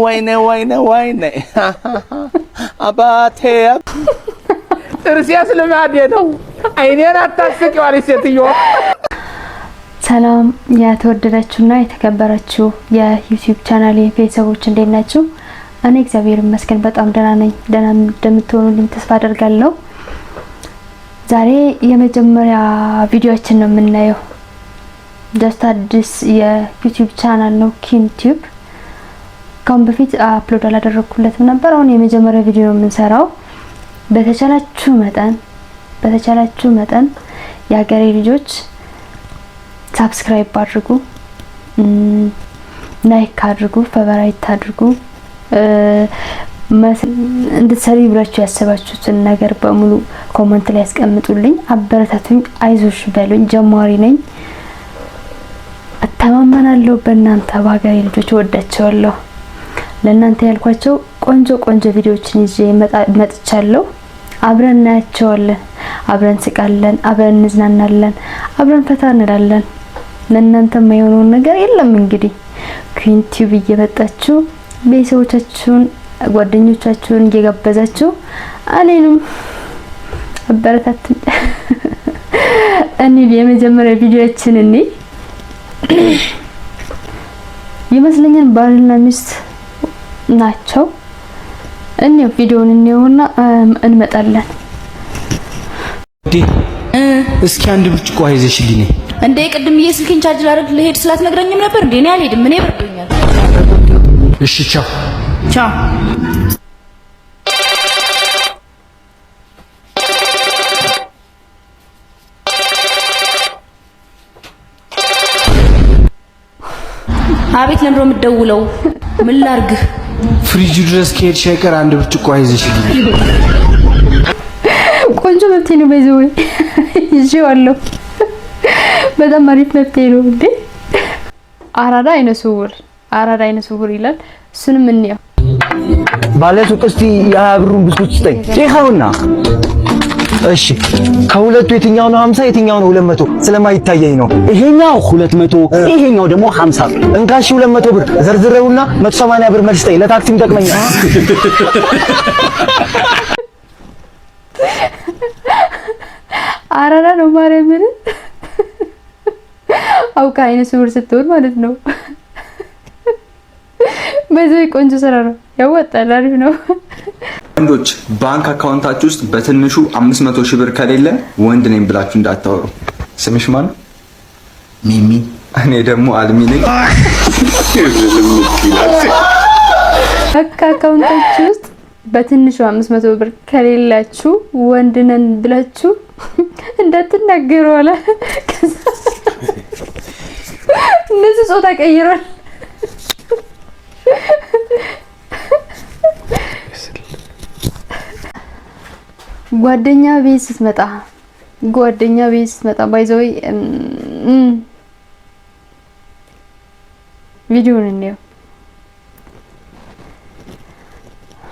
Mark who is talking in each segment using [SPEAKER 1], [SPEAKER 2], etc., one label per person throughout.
[SPEAKER 1] ወይኔ አባቴ ጥርሲያስ ለማዴ ነው አይኔን አታስቂው አለች ሴትዮ።
[SPEAKER 2] ሰላም የተወደዳችሁና የተከበራችሁ የዩቲዩብ ቻናሌ ቤተሰቦች እንዴት ናችሁ? እኔ እግዚአብሔር ይመስገን በጣም ደህና ነኝ። ደህና እንደምትሆኑልኝ ተስፋ አደርጋለሁ። ዛሬ የመጀመሪያ ቪዲዮአችን ነው የምናየው። ጀስት አዲስ የዩቲዩብ ቻናል ነው ኪንቲዩብ። ካሁን በፊት አፕሎድ አላደረኩለትም ነበር። አሁን የመጀመሪያ ቪዲዮ ነው የምንሰራው። በተቻላችሁ መጠን የሀገሬ ልጆች ሰብስክራይብ አድርጉ፣ ላይክ አድርጉ፣ ፌቨራይት አድርጉ። እንድትሰሪ ብላችሁ ያሰባችሁትን ነገር በሙሉ ኮሜንት ላይ ያስቀምጡልኝ። አበረታቱኝ፣ አይዞሽ በሉኝ። ጀማሪ ነኝ፣ እተማመናለሁ በእናንተ በሀገሬ ልጆች። ወዳቸዋለሁ። ለእናንተ ያልኳቸው ቆንጆ ቪዲዮዎችን ይዤ መጥቻለሁ። አብረን እናያቸዋለን፣ አብረን ስቃለን፣ አብረን እንዝናናለን፣ አብረን ፈታ እንላለን። ለእናንተ የማይሆነው ነገር የለም። እንግዲህ ኪንቲዩብ እየመጣችሁ ቤተሰቦቻችሁን ጓደኞቻችሁን እየጋበዛችሁ እኔንም አበረታቱኝ። እኔ የመጀመሪያ ቪዲዮአችን ይመስለኛል ባልና ሚስት ናቸው። ቪዲዮውን እንየውና እንመጣለን።
[SPEAKER 3] እስኪ አንድ ብርጭቆ አይዘሽልኝ
[SPEAKER 4] እንዴ? ቅድም የስልኬን ቻርጅ ላደርግ ልሄድ ስላትነግረኝም ነበር እንዴ? እኔ አልሄድም፣ እኔ በርዶኛል።
[SPEAKER 3] እሺ ቻው።
[SPEAKER 4] አቤት፣ ለምሮ የምትደውለው ምን ላርግህ?
[SPEAKER 3] ፍሪጅ ድረስ ከሄድሽ አይቀር አንድ ብርጭቆ አይዘሽልኝ።
[SPEAKER 2] ቆንጆ መብቴ ነው። በዚህ ይዤዋለሁ። በጣም አሪፍ መብቴ ነው። እንዴ አራዳ አይነ ስውር ይላል። እሱንም እንየው።
[SPEAKER 5] ባለሱቅ እስቲ የብሩን ብስኩት ስጠኝ። ይኸውና። እሺ ከሁለቱ የትኛው ነው 50 የትኛው ነው 200? ስለማይታየኝ ነው።
[SPEAKER 6] ይሄኛው 200 ይሄኛው ደግሞ 50 ብር።
[SPEAKER 5] እንካሽ 200 ብር ዘርዝረውና 180 ብር መልስ ስጠኝ። ለታክሲም ጠቅመኛል።
[SPEAKER 2] አራዳ ነው ማርያምን። አውቃ አይነ ስውር ስትሆን ማለት ነው። በዚህ ቆንጆ ስራ ነው፣ ያወጣል፣ አሪፍ ነው።
[SPEAKER 7] ወንዶች ባንክ አካውንታችሁ ውስጥ በትንሹ 500 ሺህ ብር ከሌለ ወንድ ነኝ ብላችሁ እንዳታወሩ። ስምሽ ማን?
[SPEAKER 3] ሚሚ።
[SPEAKER 7] እኔ ደግሞ አልሚ ነኝ።
[SPEAKER 2] ባንክ አካውንታችሁ ውስጥ በትንሹ 500 ብር ከሌላችሁ ወንድ ነን ብላችሁ እንዳትናገሩ አለ። እነዚህ ጾታ ቀይሯል። ጓደኛ ቤት ስትመጣ ባይዘው ቪዲዮውን እንየው።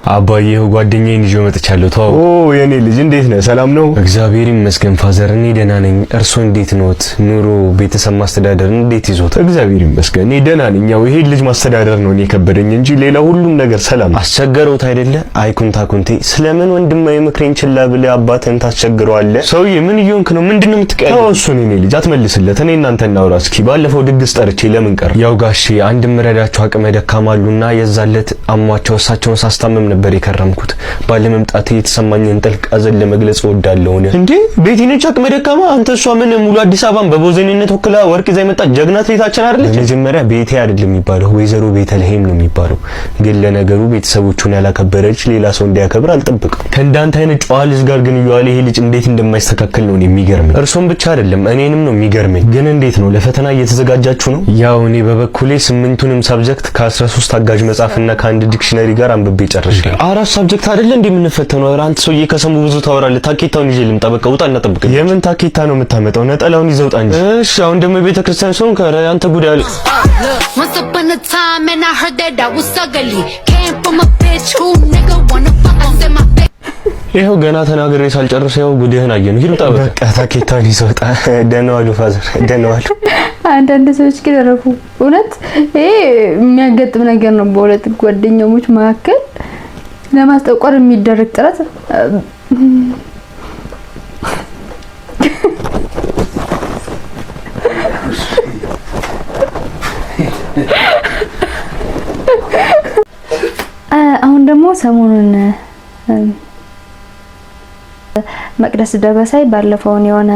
[SPEAKER 8] አባዬው ጓደኛዬን ይዤ መጥቻለሁ። ተው። የኔ ልጅ እንዴት ነህ? ሰላም ነው? እግዚአብሔር ይመስገን ፋዘር፣ እኔ ደህና ነኝ። እርሶ እንዴት ነዎት? ኑሮ፣ ቤተሰብ ማስተዳደር እንዴት ይዞት? እግዚአብሔር ይመስገን እኔ ደህና ነኝ። ያው ይሄ ልጅ ማስተዳደር ነው እኔ ከበደኝ እንጂ ሌላ ሁሉም ነገር ሰላም። አስቸገረውት አይደለ? አይኩንታኩንቴ ስለምን ወንድማዊ ምክሬን ችላ ብለህ አባትህን ታስቸግረዋለህ? ሰውዬ ምን እየሆንክ ነው? ምንድነው የምትቀያየው? ተው እሱን የኔ ልጅ አትመልስለት። እኔ እናንተ እናውራ እስኪ። ባለፈው ድግስ ጠርቼ ለምን ቀር? ያው ጋሼ አንድ ምረዳቸው አቅመ ደካማሉና የዛለት አሟቸው እሳቸውን ሳስታመም ነበር የከረምኩት። ባለመምጣቴ የተሰማኝን ጥልቅ ሐዘን ለመግለጽ እወዳለሁ። እንዴ ቤቲ ነች አቅመ ደካማ? አንተ እሷ ምን ሙሉ አዲስ አበባን በቦዘኔነት ወክላ ወርቅ ይዛ የመጣች ጀግና አትሌታችን አይደለች? መጀመሪያ ቤቴ አይደለም የሚባለው ወይዘሮ ቤተልሔም ነው የሚባለው። ግን ለነገሩ ቤተሰቦቹን ያላከበረች ሌላ ሰው እንዲያከብር አልጠብቅም። ከእንዳንተ አይነት ጨዋ ልጅ ጋር ግን እየዋለ ይሄ ልጅ እንዴት እንደማይስተካከል ነው የሚገርመኝ። እርሶም ብቻ አይደለም እኔንም ነው የሚገርመኝ። ግን እንዴት ነው ለፈተና እየተዘጋጃችሁ ነው? ያው እኔ በበኩሌ 8ቱንም ሳብጀክት ከ13 አጋዥ መጽሐፍና ከአንድ ዲክሽነሪ ጋር አንብቤ ጨርሻለሁ። አራት ሳብጀክት አይደለ እንዴ የምንፈተነው? አንተ ሰውዬ ከሰሙ ብዙ ታወራለህ። ታኬታውን ይዤ ልምጣ። በቃ ውጣ እና ጠብቀኝ። የምን ታኬታ ነው የምታመጣው? ነጠላውን ይዘውጣ እንጂ። እሺ አሁን ደግሞ ቤተ ክርስቲያን ሰውን ከረ አንተ ጉዳይ አለ። ይሄው ገና ተናግሬ ሳልጨርስ ያው ጉድህን አየነው። ይሩጣ በቃ ታኬታውን ይዘውጣ። ደህና ዋሉ ፋዘር፣ ደህና ዋሉ።
[SPEAKER 2] አንዳንድ ሰዎች ግን ረፉ እውነት ይሄ የሚያጋጥም ነገር ነው። በሁለት ጓደኛሞች መካከል ለማስጠቆር የሚደረግ ጥረት አሁን ደግሞ ሰሞኑን መቅደስ ደበሳይ ባለፈውን የሆነ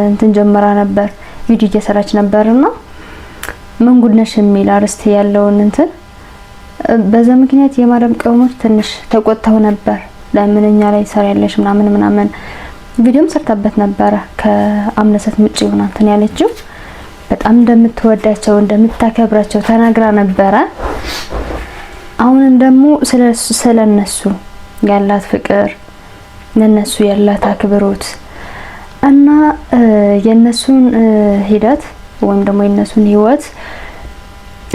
[SPEAKER 2] እንትን ጀምራ ነበር ቪዲዮ እየሰራች ነበርና ምን ጉድ ነሽ የሚል አርስት ያለውን እንትን በዛ ምክንያት የማዳም ቅመሞች ትንሽ ተቆጥተው ነበር። ለምንኛ ላይ ሰራያለሽ ምናምን ቪዲዮም ሰርታበት ነበረ ከአምነሰት ምጪ ሆና እንትን ያለችው በጣም እንደምትወዳቸው እንደምታከብራቸው ተናግራ ነበረ። አሁንም ደግሞ ስለነሱ ያላት ፍቅር ለነሱ ያላት አክብሮት እና የነሱን ሂደት ወይም ደግሞ የነሱን ህይወት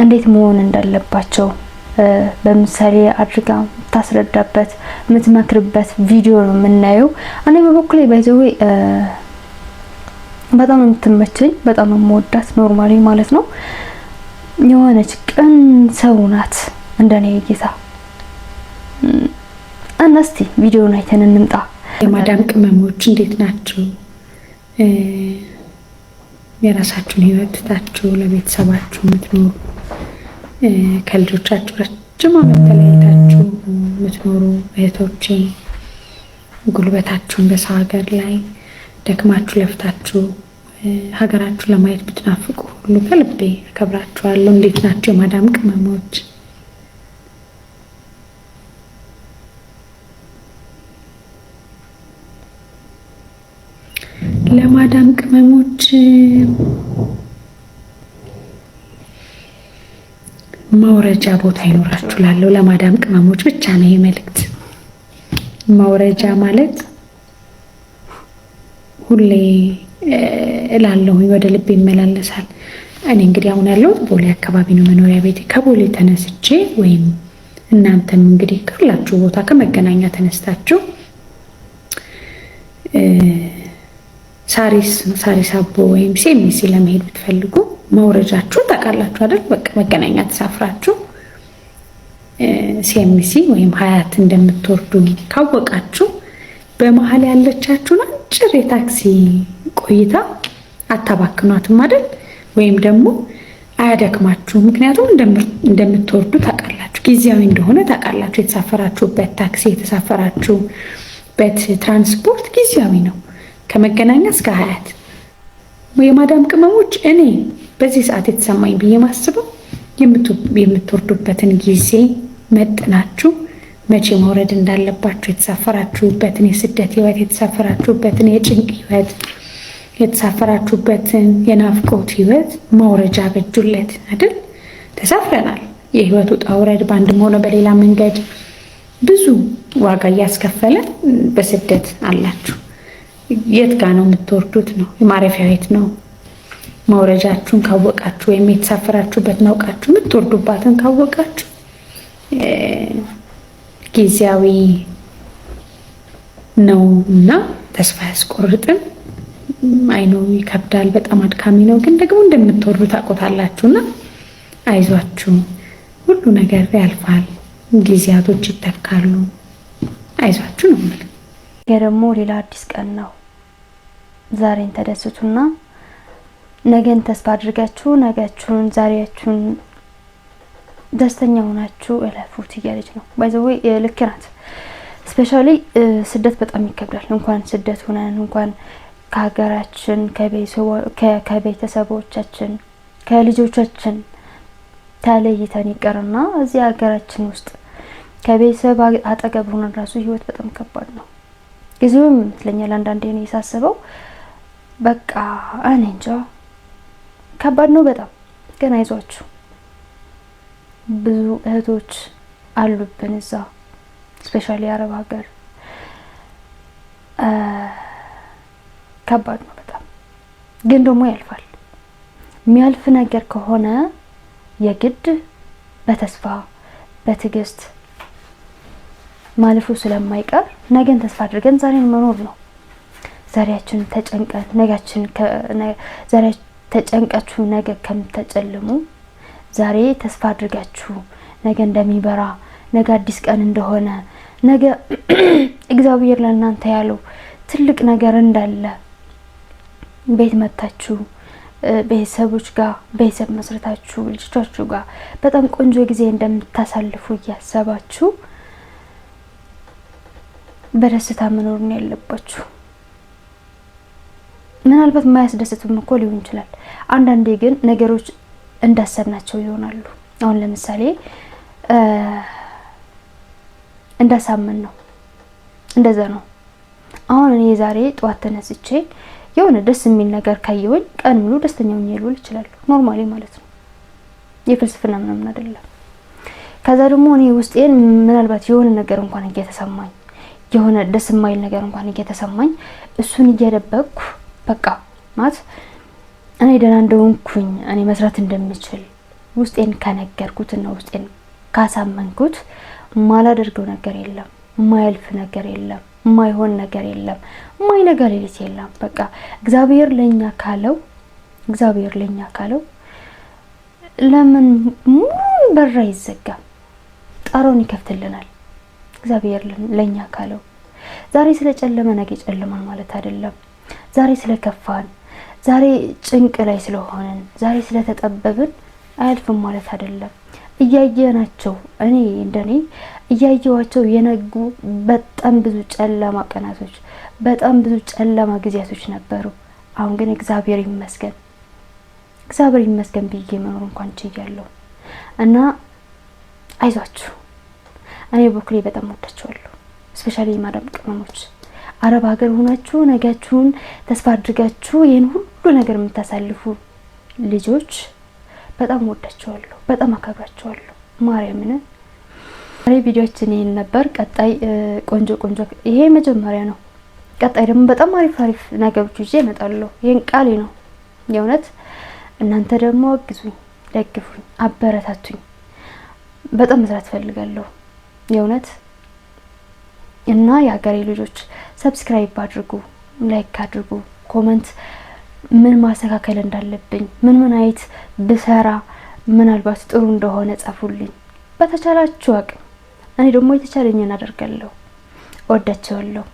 [SPEAKER 2] እንዴት መሆን እንዳለባቸው በምሳሌ አድርጋ ታስረዳበት የምትመክርበት ቪዲዮ ነው የምናየው። እኔ በበኩሌ ባይዘው በጣም የምትመቸኝ በጣም የምወዳት ኖርማሊ ማለት ነው የሆነች ቅን ሰው ናት እንደኔ እይታ። እስቲ ቪዲዮውን አይተን እንምጣ።
[SPEAKER 9] የማዳም ቅመሞች እንዴት ናችሁ? የራሳችሁን ህይወት ትታችሁ ለቤተሰባችሁ የምትኖሩ ከልጆቻችሁ ረጅም ዓመት ተለያይታችሁ የምትኖሩ እህቶቼ ጉልበታችሁን በሰው ሀገር ላይ ደክማችሁ ለፍታችሁ ሀገራችሁ ለማየት ብትናፍቁ ሁሉ ከልቤ አከብራችኋለሁ። እንዴት ናችሁ የማዳም ቅመሞች? ለማዳም ቅመሞች ማውረጃ ቦታ ይኖራችሁ ላለው ለማዳም ቅመሞች ብቻ ነው የመልእክት። ማውረጃ ማለት ሁሌ እላለሁኝ ወደ ልብ ይመላለሳል። እኔ እንግዲህ አሁን ያለሁት ቦሌ አካባቢ ነው መኖሪያ ቤቴ። ከቦሌ ተነስቼ ወይም እናንተም እንግዲህ ከሁላችሁ ቦታ ከመገናኛ ተነስታችሁ ሳሪስ አቦ ወይም ሴሚሲ ለመሄድ ብትፈልጉ መውረጃችሁን ታውቃላችሁ አይደል? በቃ መገናኛ ተሳፍራችሁ ሴሚሲ ወይም ሀያት እንደምትወርዱ ካወቃችሁ በመሀል ያለቻችሁን አጭር የታክሲ ቆይታ አታባክኗትም አይደል? ወይም ደግሞ አያደክማችሁ። ምክንያቱም እንደምትወርዱ ታውቃላችሁ፣ ጊዜያዊ እንደሆነ ታውቃላችሁ። የተሳፈራችሁበት ታክሲ የተሳፈራችሁበት ትራንስፖርት ጊዜያዊ ነው። ከመገናኛ እስከ ሀያት የማዳም ቅመሞች እኔ በዚህ ሰዓት የተሰማኝ ብዬ ማስበው የምትወርዱበትን ጊዜ መጥናችሁ መቼ መውረድ እንዳለባችሁ የተሳፈራችሁበትን የስደት ህይወት የተሳፈራችሁበትን የጭንቅ ህይወት የተሳፈራችሁበትን የናፍቆት ህይወት ማውረጃ በጁለት አይደል? ተሳፍረናል። የህይወት ውጣ ውረድ በአንድም ሆነ በሌላ መንገድ ብዙ ዋጋ እያስከፈለ በስደት አላችሁ። የት ጋር ነው የምትወርዱት? ነው የማረፊያ ቤት ነው። መውረጃችሁን ካወቃችሁ ወይም የተሳፈራችሁበትን አውቃችሁ የምትወርዱባትን ካወቃችሁ ጊዜያዊ ነው እና ተስፋ ያስቆርጥም። አይኖ ይከብዳል፣ በጣም አድካሚ ነው። ግን ደግሞ እንደምትወርዱ ታውቁታላችሁና አይዟችሁ፣ ሁሉ ነገር ያልፋል፣ ጊዜያቶች ይተካሉ። አይዟችሁ ነው ማለት።
[SPEAKER 2] ደግሞ ሌላ አዲስ ቀን ነው። ዛሬን ተደስቱና ነገን ተስፋ አድርጋችሁ ነገያችሁን ዛሬያችሁን ደስተኛ ሆናችሁ እለፉት እያለች ነው። ባይዘው ልክ ናት። ስፔሻሊ ስደት በጣም ይከብዳል። እንኳን ስደት ሆነን እንኳን ከሀገራችን ከቤተሰቦቻችን ከልጆቻችን ተለይተን ይቀርና እዚህ ሀገራችን ውስጥ ከቤተሰብ አጠገብ ሆነን ራሱ ህይወት በጣም ከባድ ነው። ጊዜውም ይመስለኛል አንዳንዴ ነው የሳስበው በቃ እኔ እንጃ ከባድ ነው በጣም። ግን አይዟችሁ ብዙ እህቶች አሉብን እዛ ስፔሻሊ አረብ ሀገር ከባድ ነው በጣም። ግን ደግሞ ያልፋል። የሚያልፍ ነገር ከሆነ የግድ በተስፋ በትዕግስት ማለፉ ስለማይቀር ነገን ተስፋ አድርገን ዛሬን መኖር ነው። ዛሬያችን ተጨንቀን ተጨንቃችሁ ነገ ከምትጨልሙ ዛሬ ተስፋ አድርጋችሁ ነገ እንደሚበራ ነገ አዲስ ቀን እንደሆነ ነገ እግዚአብሔር ለእናንተ ያለው ትልቅ ነገር እንዳለ ቤት መታችሁ ቤተሰቦች ጋር ቤተሰብ መስርታችሁ ልጆቻችሁ ጋር በጣም ቆንጆ ጊዜ እንደምታሳልፉ እያሰባችሁ በደስታ መኖር ነው ያለባችሁ። ምናልባት የማያስደስቱም እኮ ሊሆን ይችላል። አንዳንዴ ግን ነገሮች እንዳሰብናቸው ይሆናሉ። አሁን ለምሳሌ እንዳሳመን ነው እንደዛ ነው። አሁን እኔ ዛሬ ጧት ተነስቼ የሆነ ደስ የሚል ነገር ካየሁኝ ቀን ሙሉ ደስተኛ ሆኜ ልውል እችላለሁ። ኖርማሊ ማለት ነው። የፍልስፍና ምናምን አይደለም። ከዛ ደግሞ እኔ ውስጤን ምናልባት የሆነ ነገር እንኳን እየተሰማኝ የሆነ ደስ የማይል ነገር እንኳን እየተሰማኝ እሱን እየደበቅኩ በቃ ማለት እኔ ደህና እንደሆንኩኝ እኔ መስራት እንደምችል ውስጤን ከነገርኩትና ውስጤን ካሳመንኩት ማላደርገው ነገር የለም፣ ማያልፍ ነገር የለም፣ ማይሆን ነገር የለም፣ ማይነጋ ሌሊት የለም። በቃ እግዚአብሔር ለኛ ካለው ለምን በራ ይዘጋል? ጣራውን ይከፍትልናል። እግዚአብሔር ለኛ ካለው ዛሬ ስለጨለመ ነገ ጨለማን ማለት አይደለም። ዛሬ ስለከፋን ዛሬ ጭንቅ ላይ ስለሆነን ዛሬ ስለተጠበብን አያልፍም ማለት አይደለም። እያየናቸው እኔ እንደኔ እያየዋቸው የነጉ በጣም ብዙ ጨለማ ቀናቶች በጣም ብዙ ጨለማ ጊዜያቶች ነበሩ። አሁን ግን እግዚአብሔር ይመስገን ብዬ መኖር እንኳን ችያለሁ እና አይዟችሁ። እኔ በኩሌ በጣም ወዳችኋለሁ። ስፔሻሊ ማዳም ቅመሞች አረብ ሀገር ሆናችሁ ነገያችሁን ተስፋ አድርጋችሁ ይሄን ሁሉ ነገር የምታሳልፉ ልጆች በጣም ወዳችኋለሁ፣ በጣም አከብራችኋለሁ። ማርያምን ዛሬ ቪዲዮችን ይሄን ነበር። ቀጣይ ቆንጆ ይሄ መጀመሪያ ነው። ቀጣይ ደግሞ በጣም አሪፍ ነገሮች ይዤ እመጣለሁ። ይሄን ቃሌ ነው የእውነት። እናንተ ደግሞ አግዙኝ፣ ደግፉኝ፣ አበረታቱኝ። በጣም መስራት ፈልጋለሁ የእውነት እና የሀገሬ ልጆች ሰብስክራይብ አድርጉ፣ ላይክ አድርጉ፣ ኮሜንት ምን ማስተካከል እንዳለብኝ ምን አይነት ብሰራ ምናልባት ጥሩ እንደሆነ ጻፉልኝ በተቻላችሁ አቅም። እኔ ደግሞ የተቻለኝን አደርጋለሁ። ወዳችኋለሁ።